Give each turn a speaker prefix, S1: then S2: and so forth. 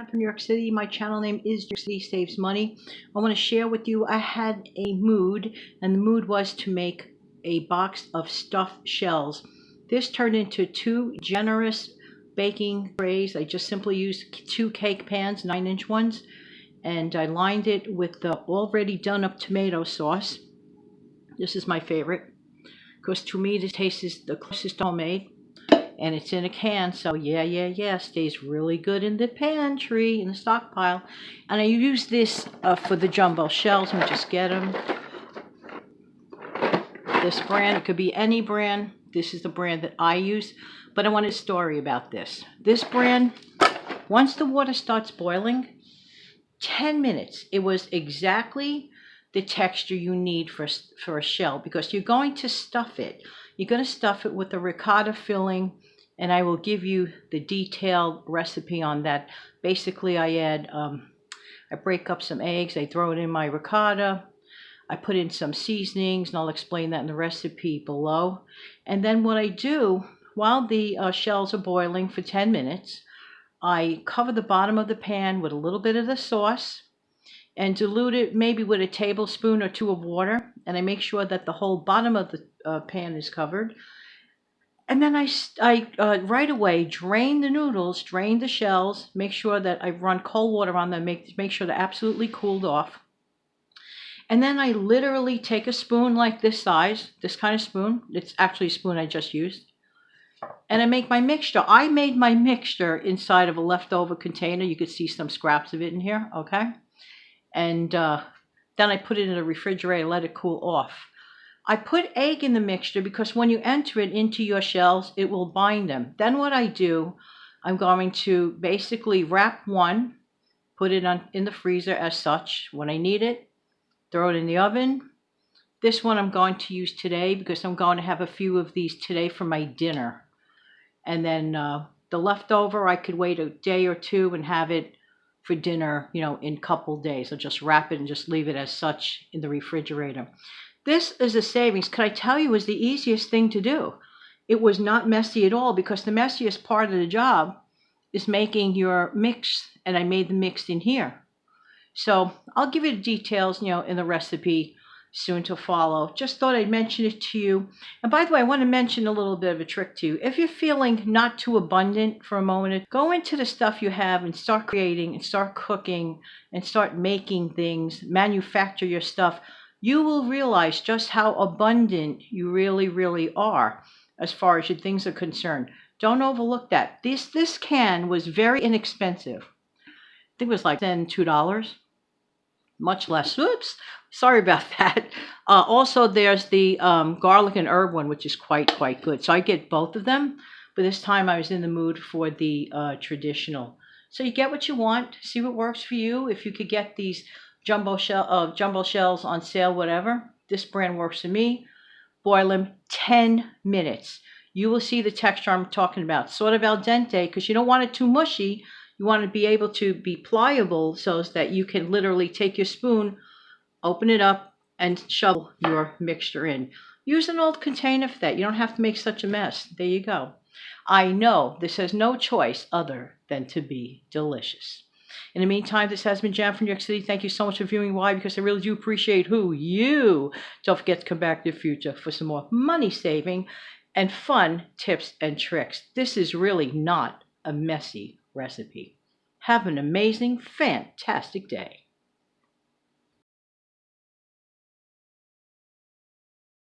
S1: from New York City. My channel name is New York City Saves Money. I want to share with you, I had a mood, and the mood was to make a box of stuffed shells. This turned into 2 generous baking trays. I just simply used 2 cake pans, 9-inch ones, and I lined it with the already done up tomato sauce. This is my favorite because to me this tastes the closest to homemade. And it's in a can, so yeah, stays really good in the pantry, in the stockpile. And I use this for the jumbo shells. Let me just get them. This brand, it could be any brand. This is the brand that I use, but I want a story about this. This brand, once the water starts boiling, 10 minutes, it was exactly the texture you need for a shell, because you're going to stuff it. You're going to stuff it with the ricotta filling, and I will give you the detailed recipe on that. Basically, I add, I break up some eggs, I throw it in my ricotta, I put in some seasonings, and I'll explain that in the recipe below. And then what I do, while the shells are boiling for 10 minutes, I cover the bottom of the pan with a little bit of the sauce, and dilute it maybe with a tablespoon or 2 of water, and I make sure that the whole bottom of the pan is covered. And then I right away drain the noodles, drain the shells, make sure that I run cold water on them, make sure they're absolutely cooled off. And then I literally take a spoon like this size, this kind of spoon, it's actually a spoon I just used, and I make my mixture. I made my mixture inside of a leftover container. You could see some scraps of it in here, okay? And then I put it in the refrigerator, let it cool off. I put egg in the mixture because when you enter it into your shells, it will bind them. Then what I do, I'm going to basically wrap one, put it in the freezer as such. When I need it, throw it in the oven. This one I'm going to use today because I'm going to have a few of these today for my dinner. And then the leftover, I could wait a day or 2 and have it for dinner, you know, in a couple days. I'll just wrap it and just leave it as such in the refrigerator. This is a savings. Could I tell you, it was the easiest thing to do. It was not messy at all, because the messiest part of the job is making your mix, and I made the mix in here. So I'll give you the details, you know, in the recipe soon to follow. Just thought I'd mention it to you. And by the way, I want to mention a little bit of a trick to you. If you're feeling not too abundant for a moment, go into the stuff you have and start creating and start cooking and start making things, manufacture your stuff. You will realize just how abundant you really are as far as your things are concerned. Don't overlook that. This can was very inexpensive. I think it was like $2. Much less. Oops, sorry about that. Also, there's the garlic and herb one, which is quite good. So I get both of them, but this time I was in the mood for the traditional. So you get what you want. See what works for you. If you could get these jumbo shells on sale, whatever, this brand works for me. Boil them 10 minutes. You will see the texture I'm talking about. Sort of al dente, because you don't want it too mushy. You want to be able to be pliable so that you can literally take your spoon, open it up, and shovel your mixture in. Use an old container for that. You don't have to make such a mess. There you go. I know this has no choice other than to be delicious. In the meantime, this has been Jan from New York City. Thank you so much for viewing. Why? Because I really do appreciate you. Don't forget to come back in the future for some more money saving and fun tips and tricks. This is really not a messy recipe. Have an amazing, fantastic day.